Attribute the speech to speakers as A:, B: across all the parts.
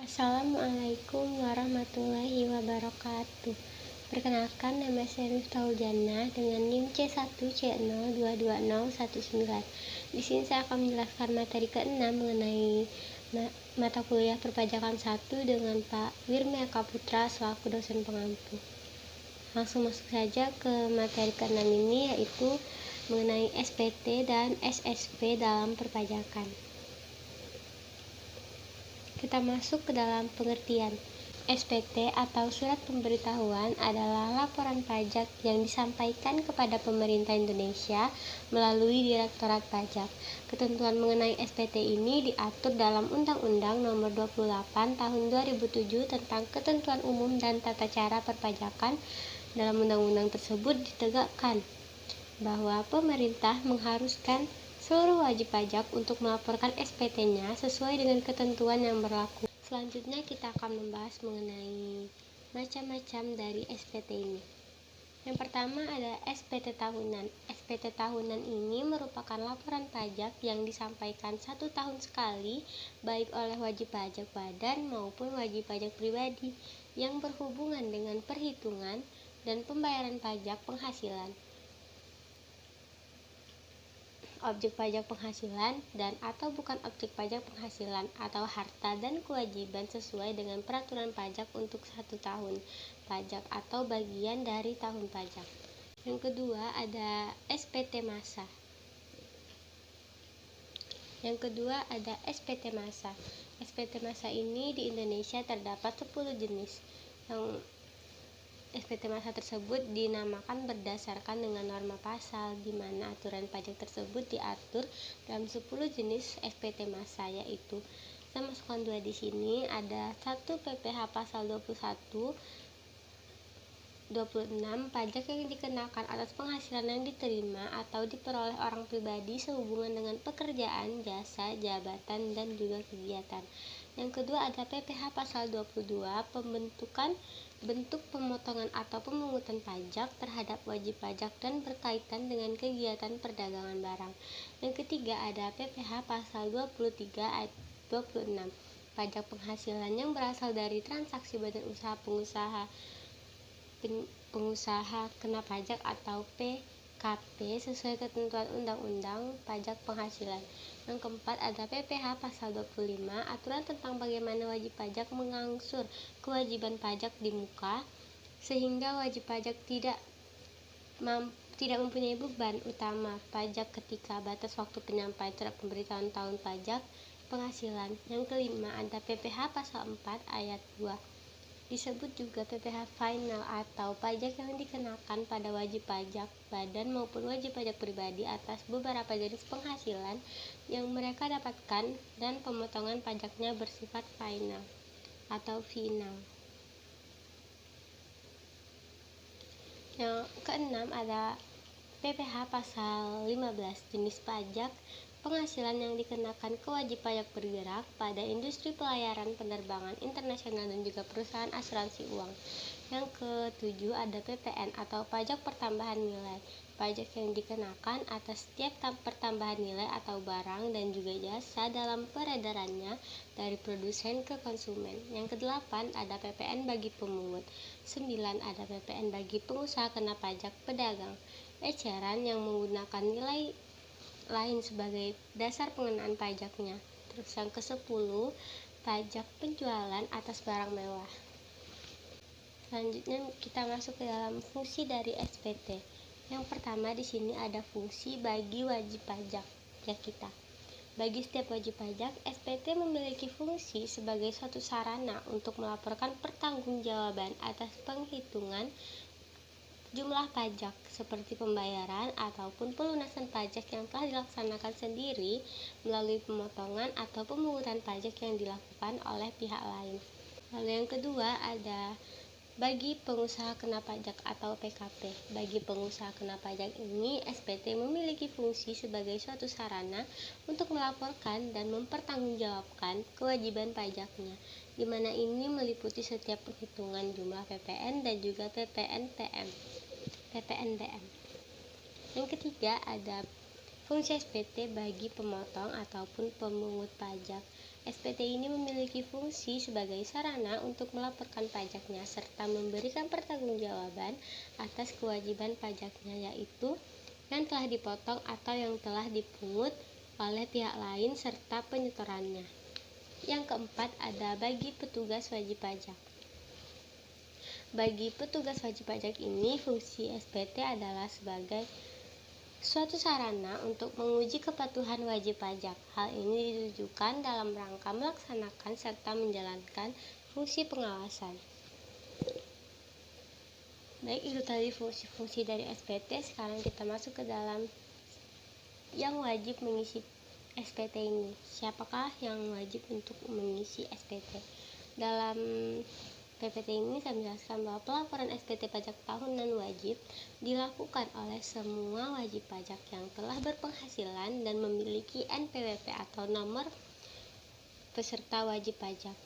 A: Assalamualaikum warahmatullahi wabarakatuh. Perkenalkan, nama saya Miftahul Jannah dengan NIM C1C022019. Di sini saya akan menjelaskan materi ke-6 mengenai mata kuliah perpajakan 1 dengan Pak Wirmi Eka Putra selaku dosen pengampu. Langsung masuk saja ke materi ke-6 ini, yaitu mengenai SPT dan SSP dalam perpajakan. Kita masuk ke dalam pengertian. SPT atau Surat Pemberitahuan adalah laporan pajak yang disampaikan kepada pemerintah Indonesia melalui Direktorat Pajak. Ketentuan mengenai SPT ini diatur dalam Undang-Undang Nomor 28 Tahun 2007 tentang Ketentuan Umum dan Tata Cara Perpajakan. Dalam undang-undang tersebut ditegakkan bahwa pemerintah mengharuskan seluruh wajib pajak untuk melaporkan SPT-nya sesuai dengan ketentuan yang berlaku. Selanjutnya kita akan membahas mengenai macam-macam dari SPT ini. Yang pertama ada SPT tahunan. SPT tahunan ini merupakan laporan pajak yang disampaikan 1 tahun sekali, baik oleh wajib pajak badan maupun wajib pajak pribadi yang berhubungan dengan perhitungan dan pembayaran pajak penghasilan, objek pajak penghasilan dan atau bukan objek pajak penghasilan atau harta dan kewajiban sesuai dengan peraturan pajak untuk 1 tahun pajak atau bagian dari tahun pajak. Yang kedua ada SPT masa. SPT masa ini di Indonesia terdapat 10 jenis. Yang SPT masa tersebut dinamakan berdasarkan dengan norma pasal, di mana aturan pajak tersebut diatur dalam 10 jenis SPT masa, yaitu saya masukkan 2 di sini. Ada 1 PPh pasal 26 pajak yang dikenakan atas penghasilan yang diterima atau diperoleh orang pribadi sehubungan dengan pekerjaan, jasa, jabatan, dan juga kegiatan. Yang kedua ada PPh pasal 22 pembentukan bentuk pemotongan atau pemungutan pajak terhadap wajib pajak dan berkaitan dengan kegiatan perdagangan barang. Yang ketiga ada PPh pasal 23 ayat 26 pajak penghasilan yang berasal dari transaksi badan usaha pengusaha kena pajak atau PKP sesuai ketentuan Undang-Undang Pajak Penghasilan. Yang keempat ada PPh pasal 25 aturan tentang bagaimana wajib pajak mengangsur kewajiban pajak di muka sehingga wajib pajak tidak mempunyai beban utama pajak ketika batas waktu penyampaian surat pemberitahuan tahun pajak penghasilan. Yang kelima ada PPh pasal 4 ayat 2. Disebut juga PPh final atau pajak yang dikenakan pada wajib pajak badan maupun wajib pajak pribadi atas beberapa jenis penghasilan yang mereka dapatkan dan pemotongan pajaknya bersifat final atau final. Yang keenam ada PPh pasal 15 jenis pajak penghasilan yang dikenakan ke wajib pajak bergerak pada industri pelayaran penerbangan internasional dan juga perusahaan asuransi uang. Yang ketujuh ada PPN atau pajak pertambahan nilai, pajak yang dikenakan atas setiap pertambahan nilai atau barang dan juga jasa dalam peredarannya dari produsen ke konsumen. Yang kedelapan ada PPN bagi pemungut. 9 ada PPN bagi pengusaha kena pajak pedagang eceran yang menggunakan nilai lain sebagai dasar pengenaan pajaknya. Terus yang ke-10 pajak penjualan atas barang mewah. Selanjutnya kita masuk ke dalam fungsi dari SPT. Yang pertama di sini ada fungsi bagi wajib pajak ya kita. Bagi setiap wajib pajak, SPT memiliki fungsi sebagai suatu sarana untuk melaporkan pertanggungjawaban atas penghitungan jumlah pajak seperti pembayaran ataupun pelunasan pajak yang telah dilaksanakan sendiri melalui pemotongan atau pemungutan pajak yang dilakukan oleh pihak lain. Lalu yang kedua ada bagi pengusaha kena pajak atau PKP. Bagi pengusaha kena pajak ini, SPT memiliki fungsi sebagai suatu sarana untuk melaporkan dan mempertanggungjawabkan kewajiban pajaknya, di mana ini meliputi setiap penghitungan jumlah PPN dan juga PPNPM. Yang ketiga ada fungsi SPT bagi pemotong ataupun pemungut pajak. SPT ini memiliki fungsi sebagai sarana untuk melaporkan pajaknya serta memberikan pertanggungjawaban atas kewajiban pajaknya, yaitu yang telah dipotong atau yang telah dipungut oleh pihak lain serta penyetorannya. Yang keempat, ada bagi petugas wajib pajak. Bagi petugas wajib pajak ini, fungsi SPT adalah sebagai suatu sarana untuk menguji kepatuhan wajib pajak. Hal ini ditujukan dalam rangka melaksanakan serta menjalankan fungsi pengawasan. Baik, itu tadi fungsi-fungsi dari SPT. Sekarang kita masuk ke dalam yang wajib mengisi SPT ini. Siapakah yang wajib untuk mengisi SPT? Dalam PPT ini saya menjelaskan bahwa pelaporan SPT pajak tahunan wajib dilakukan oleh semua wajib pajak yang telah berpenghasilan dan memiliki NPWP atau nomor peserta wajib pajak.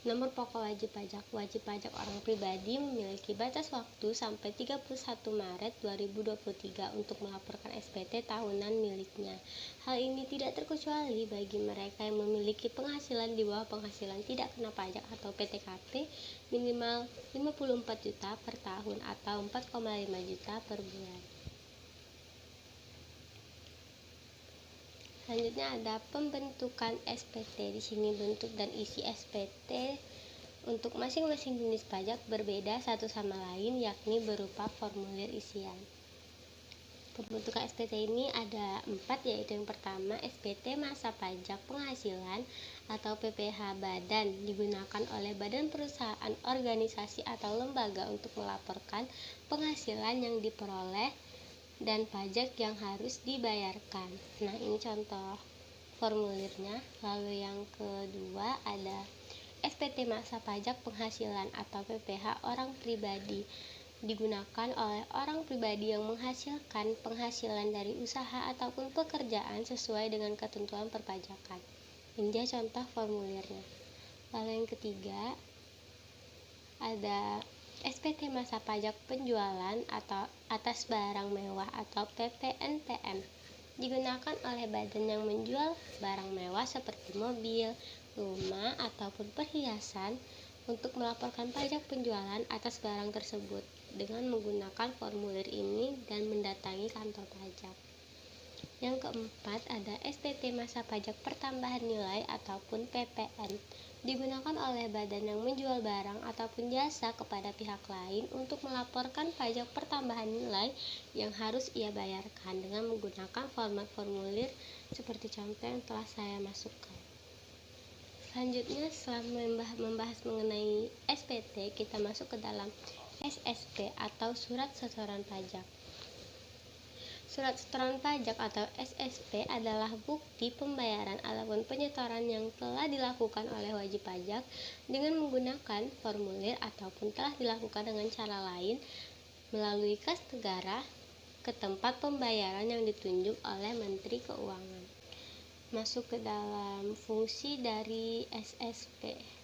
A: Nomor pokok wajib pajak. Wajib pajak orang pribadi memiliki batas waktu sampai 31 Maret 2023 untuk melaporkan SPT tahunan miliknya. Hal ini tidak terkecuali bagi mereka yang memiliki penghasilan di bawah penghasilan tidak kena pajak atau PTKP minimal 54 juta per tahun atau 4,5 juta per bulan. Selanjutnya ada pembentukan SPT. Di sini bentuk dan isi SPT untuk masing-masing jenis pajak berbeda satu sama lain, yakni berupa formulir isian. Pembentukan SPT ini ada 4, yaitu yang pertama SPT masa pajak penghasilan atau PPh badan, digunakan oleh badan perusahaan, organisasi atau lembaga untuk melaporkan penghasilan yang diperoleh dan pajak yang harus dibayarkan. Nah, ini contoh formulirnya. Lalu yang kedua ada SPT masa pajak penghasilan atau PPh orang pribadi, digunakan oleh orang pribadi yang menghasilkan penghasilan dari usaha ataupun pekerjaan sesuai dengan ketentuan perpajakan. Ini dia contoh formulirnya. Lalu yang ketiga ada SPT masa pajak penjualan atau atas barang mewah atau PPNPM, digunakan oleh badan yang menjual barang mewah seperti mobil, rumah, ataupun perhiasan untuk melaporkan pajak penjualan atas barang tersebut dengan menggunakan formulir ini dan mendatangi kantor pajak. Yang keempat ada SPT masa pajak pertambahan nilai ataupun PPN, digunakan oleh badan yang menjual barang ataupun jasa kepada pihak lain untuk melaporkan pajak pertambahan nilai yang harus ia bayarkan dengan menggunakan format formulir seperti contoh yang telah saya masukkan. Selanjutnya, setelah membahas mengenai SPT, kita masuk ke dalam SSP atau Surat Setoran Pajak. Surat setoran pajak atau SSP adalah bukti pembayaran ataupun penyetoran yang telah dilakukan oleh wajib pajak dengan menggunakan formulir ataupun telah dilakukan dengan cara lain melalui kas negara ke tempat pembayaran yang ditunjuk oleh Menteri Keuangan. Masuk ke dalam fungsi dari SSP.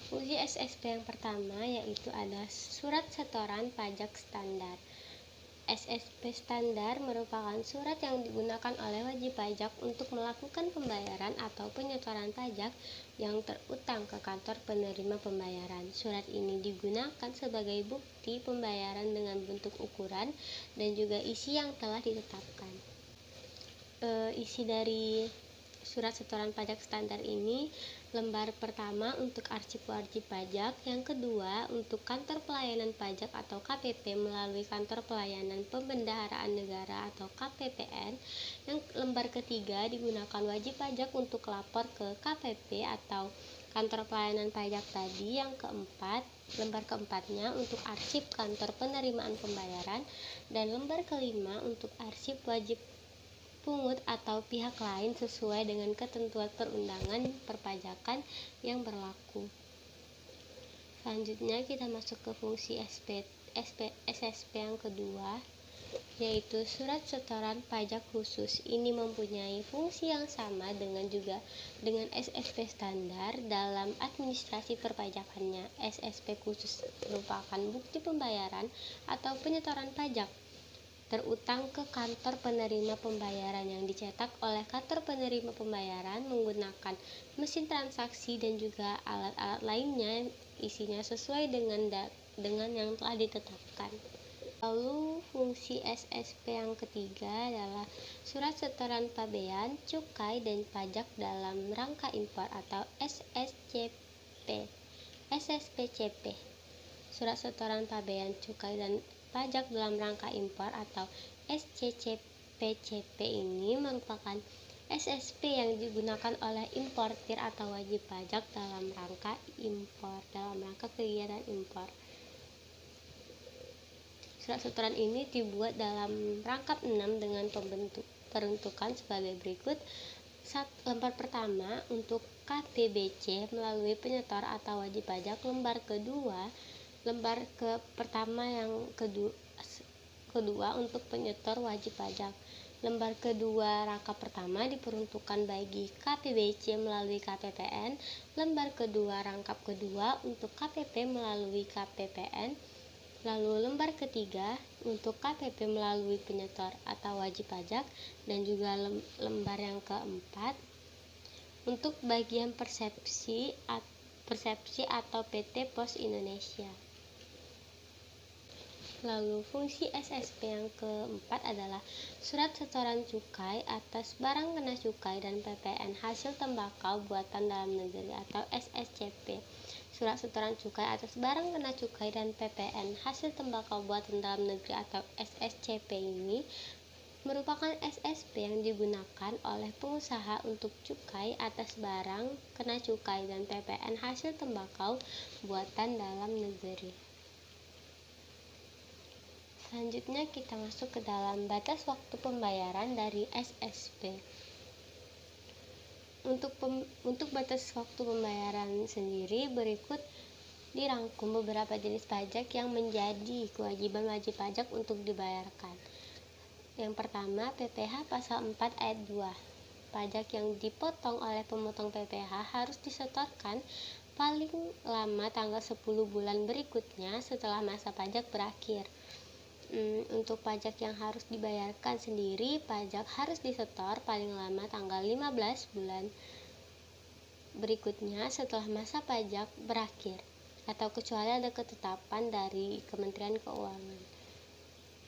A: Fungsi SSP yang pertama yaitu ada surat setoran pajak standar. SSP standar merupakan surat yang digunakan oleh wajib pajak untuk melakukan pembayaran atau penyetoran pajak yang terutang ke kantor penerima pembayaran. Surat ini digunakan sebagai bukti pembayaran dengan bentuk ukuran dan juga isi yang telah ditetapkan. Isi dari surat setoran pajak standar ini, lembar pertama untuk arsip wajib pajak, yang kedua untuk kantor pelayanan pajak atau KPP melalui kantor pelayanan pembendaharaan negara atau KPPN, yang lembar ketiga digunakan wajib pajak untuk lapor ke KPP atau kantor pelayanan pajak tadi, yang keempat lembar keempatnya untuk arsip kantor penerimaan pembayaran, dan lembar kelima untuk arsip wajib pungut atau pihak lain sesuai dengan ketentuan perundangan perpajakan yang berlaku. Selanjutnya kita masuk ke fungsi SSP yang kedua, yaitu surat setoran pajak khusus. Ini mempunyai fungsi yang sama dengan SSP standar dalam administrasi perpajakannya. SSP khusus merupakan bukti pembayaran atau penyetoran pajak terutang ke kantor penerima pembayaran yang dicetak oleh kantor penerima pembayaran menggunakan mesin transaksi dan juga alat-alat lainnya isinya sesuai dengan yang telah ditetapkan. Lalu fungsi SSP yang ketiga adalah surat setoran pabean, cukai, dan pajak dalam rangka impor atau SSCP. SSPCP. Surat setoran pabean, cukai, dan pajak dalam rangka impor atau SCCP-CP ini merupakan SSP yang digunakan oleh importir atau wajib pajak dalam rangka kegiatan impor. Surat setoran ini dibuat dalam rangkap 6 dengan peruntukan sebagai berikut. Lembar pertama untuk KPBC melalui penyetor atau wajib pajak. Lembar pertama yang kedua untuk penyetor wajib pajak. Lembar kedua rangkap pertama diperuntukkan bagi KPBC melalui KPPN. Lembar kedua rangkap kedua untuk KPP melalui KPPN. Lalu lembar ketiga untuk KPP melalui penyetor atau wajib pajak, dan juga lembar yang keempat untuk bagian persepsi atau PT Pos Indonesia. Lalu fungsi SSP yang keempat adalah surat setoran cukai atas barang kena cukai dan PPN hasil tembakau buatan dalam negeri atau SSCP. Surat setoran cukai atas barang kena cukai dan PPN hasil tembakau buatan dalam negeri atau SSCP ini merupakan SSP yang digunakan oleh pengusaha untuk cukai atas barang kena cukai dan PPN hasil tembakau buatan dalam negeri. Selanjutnya kita masuk ke dalam batas waktu pembayaran dari SSP. Untuk batas waktu pembayaran sendiri berikut dirangkum beberapa jenis pajak yang menjadi kewajiban wajib pajak untuk dibayarkan. Yang pertama, PPh pasal 4 ayat 2. Pajak yang dipotong oleh pemotong PPh harus disetorkan paling lama tanggal 10 bulan berikutnya setelah masa pajak berakhir. Untuk pajak yang harus dibayarkan sendiri, pajak harus disetor paling lama tanggal 15 bulan berikutnya setelah masa pajak berakhir, atau kecuali ada ketetapan dari Kementerian Keuangan.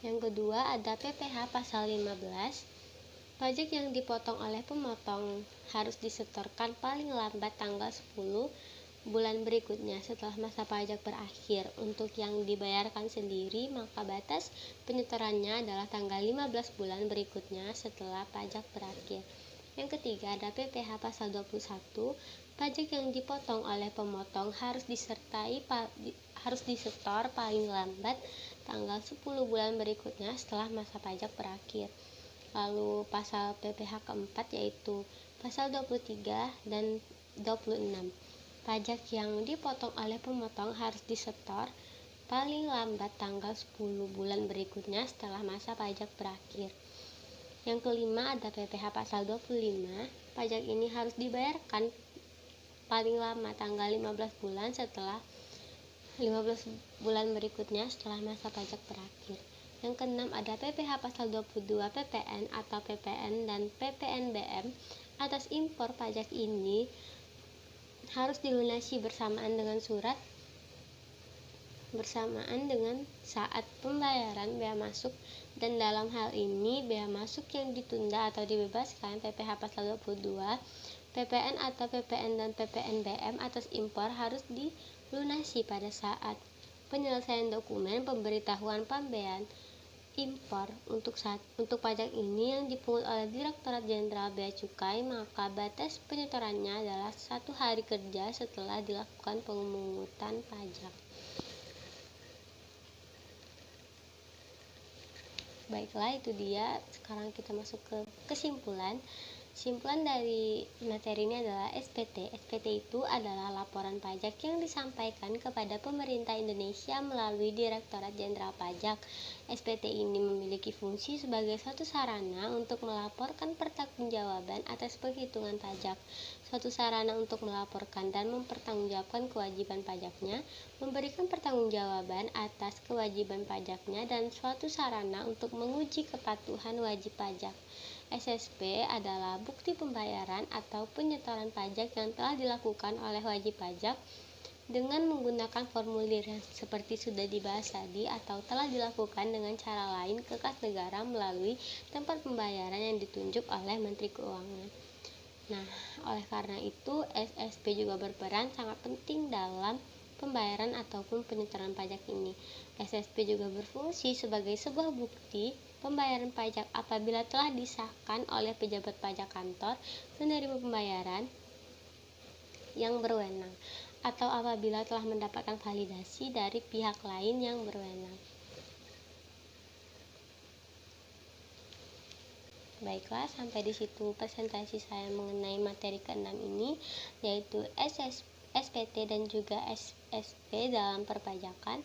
A: Yang kedua ada PPh pasal 15. Pajak yang dipotong oleh pemotong harus disetorkan paling lambat tanggal 10 bulan berikutnya setelah masa pajak berakhir. Untuk yang dibayarkan sendiri, maka batas penyetorannya adalah tanggal 15 bulan berikutnya setelah pajak berakhir. Yang ketiga ada PPh pasal 21. Pajak yang dipotong oleh pemotong harus disetor paling lambat tanggal 10 bulan berikutnya setelah masa pajak berakhir. Lalu pasal PPh keempat yaitu pasal 23 dan 26. Pajak yang dipotong oleh pemotong harus disetor paling lambat tanggal 10 bulan berikutnya setelah masa pajak berakhir. Yang kelima ada PPh pasal 25. Pajak ini harus dibayarkan paling lama tanggal 15 bulan setelah 15 bulan berikutnya setelah masa pajak berakhir. Yang keenam ada PPh pasal 22 PPN atau PPN dan PPNBM atas impor. Pajak ini harus dilunasi bersamaan dengan saat pembayaran bea masuk, dan dalam hal ini bea masuk yang ditunda atau dibebaskan PPh pasal 22, PPN atau PPN dan PPNBM atas impor harus dilunasi pada saat penyelesaian dokumen pemberitahuan pembean impor. Untuk pajak ini yang dipungut oleh Direktorat Jenderal Bea Cukai, maka batas penyetorannya adalah 1 hari kerja setelah dilakukan pemungutan pajak. Baiklah, itu dia. Sekarang kita masuk ke kesimpulan. Kesimpulan dari materi ini adalah SPT. SPT itu adalah laporan pajak yang disampaikan kepada pemerintah Indonesia melalui Direktorat Jenderal Pajak. SPT ini memiliki fungsi sebagai suatu sarana untuk melaporkan pertanggungjawaban atas penghitungan pajak, suatu sarana untuk melaporkan dan mempertanggungjawabkan kewajiban pajaknya, memberikan pertanggungjawaban atas kewajiban pajaknya, dan suatu sarana untuk menguji kepatuhan wajib pajak. SSP adalah bukti pembayaran atau penyetoran pajak yang telah dilakukan oleh wajib pajak dengan menggunakan formulir yang seperti sudah dibahas tadi atau telah dilakukan dengan cara lain ke kas negara melalui tempat pembayaran yang ditunjuk oleh Menteri Keuangan. Nah, oleh karena itu SSP juga berperan sangat penting dalam pembayaran ataupun penyetoran pajak ini. SSP juga berfungsi sebagai sebuah bukti pembayaran pajak apabila telah disahkan oleh pejabat pajak kantor penerima pembayaran yang berwenang atau apabila telah mendapatkan validasi dari pihak lain yang berwenang. Baiklah, sampai di situ presentasi saya mengenai materi ke-6 ini, yaitu SPT dan juga SSP dalam perpajakan.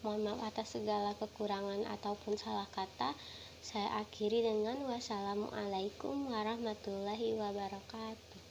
A: Mohon maaf atas segala kekurangan ataupun salah kata. Saya akhiri dengan wassalamualaikum warahmatullahi wabarakatuh.